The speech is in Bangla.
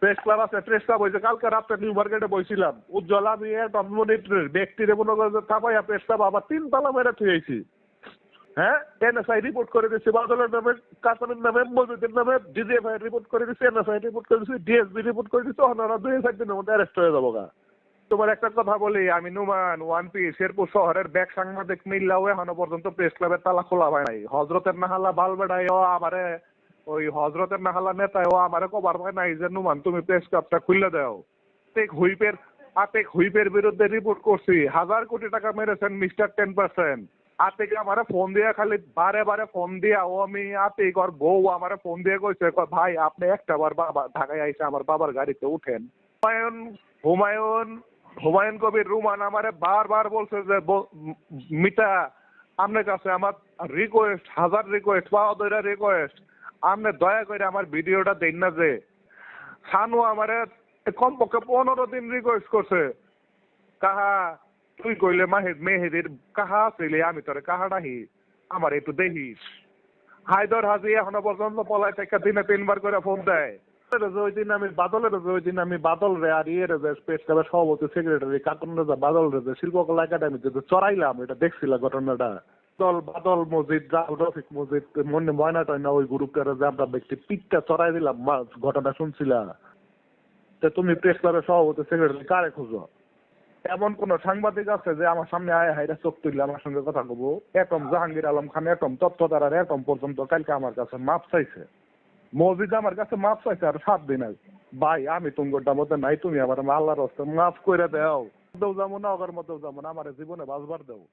প্রেস ক্লাব আছে, প্রেস ক্লাব হয়েছে কালকে রাত্রে নিউ মার্কেটে বসছিলাম, উজ্জ্বল আমি ব্যক্তির মনে করে থাপাইয়া প্রেস ক্লাব আবার 3 তালা মেরে থুয়েছি। হ্যাঁ, এনএসআই রিপোর্ট করে দিচ্ছে, বাদলের নামে, কাসানের নামে, মজুদের নামে, ডিজিএফআই রিপোর্ট করে দিচ্ছে, এনএসআই রিপোর্ট করে দিচ্ছে, ডিএসবি রিপোর্ট করে দিচ্ছে, ওনারা 2-4 দিনের মধ্যে অ্যারেস্ট হয়ে যাবো গা। তোমার একটা কথা বলি, আমি নুমান ওয়ান পিস শেরপুর শহরের ব্যাক সাংবাদিক মিল্লাও এখনো পর্যন্ত প্রেস ক্লাবের তালা খোলা হয় নাই। হজরতের নাহালা বালবেড়ায় আমারে, ওই হজরতের নাহালা নেতায় আমারে কবার হয় নাই যে নুমান তুমি প্রেস ক্লাবটা খুলে দাও। আতেক হুইপের বিরুদ্ধে রিপোর্ট করছি, 1000 কোটি টাকা মেরেছেন মিস্টার 10%। আতিক আমারে ফোন দিয়া খালি বারে বারে ফোন দিয়া, ও আমি আতিক ওর বউ আমারে ফোন দিয়ে কইছে ভাই আপনি একটা বার বাবা ঢাকায় আইসা আমার বাবার গাড়িতে উঠেন। হুমায়ুন হুমায়ুন কবির রুমান আমারে বারবার বলছে যে মিতা আপনার কাছে আমার রিকোয়েস্ট, 1000 রিকোয়েস্ট, পাওয়া দইরা রিকোয়েস্ট, আপনি দয়া করে আমার ভিডিওটা দেন না। যে সানু আমারে কমপক্ষে 15 দিন রিকোয়েস্ট করছে, কাহা তুই কইলে মেহেদির কাহা ছিলে, আমি তোরে কাহা ডাহি আমার একটু দেখিস। হায়দর হাজি এখনো পর্যন্ত পলায় থেকে দিনে 3 বার করে ফোন দেয়। ওই দিন আমি বাদল রে আর ইয়ে রে স্পেস ক্লাবের সভাপতি সেক্রেটারি কাকুন রেজা বাদল রে শিল্পকলা একাডেমিতে চড়াইলাম, এটা দেখছিলাম ঘটনাটা। বাদল মসজিদ, রাহুল রফিক মসজিদ, ময়না টয়না ওই গ্রুপটারে যে আমরা ব্যক্তি পিঠটা চড়াই দিলাম, ঘটনা শুনছিলা। তো তুমি প্রেস ক্লাবের সভাপতি সেক্রেটারি কারে খুঁজো? এমন কোন সাংবাদিক আছে যে আমার সামনে আয় হাইরা চোখ তুললে আমার সঙ্গে কথা কব? Atom Jahangir Alam Khan atom তত্ত্বধারার atom পর্যন্ত কালকে আমার কাছে মাপ চাইছে, মসজিদ আমার কাছে মাপ চাইছে আর 7 দিন আগে। ভাই আমি তুমগোটা মধ্যে নাই, তুমি আমার আল্লাহর রাস্তায় মাফ করে দাও। যাবো না, ওগর মধ্যেও যাবো না, আমার জীবনে বাঁচবার দাও।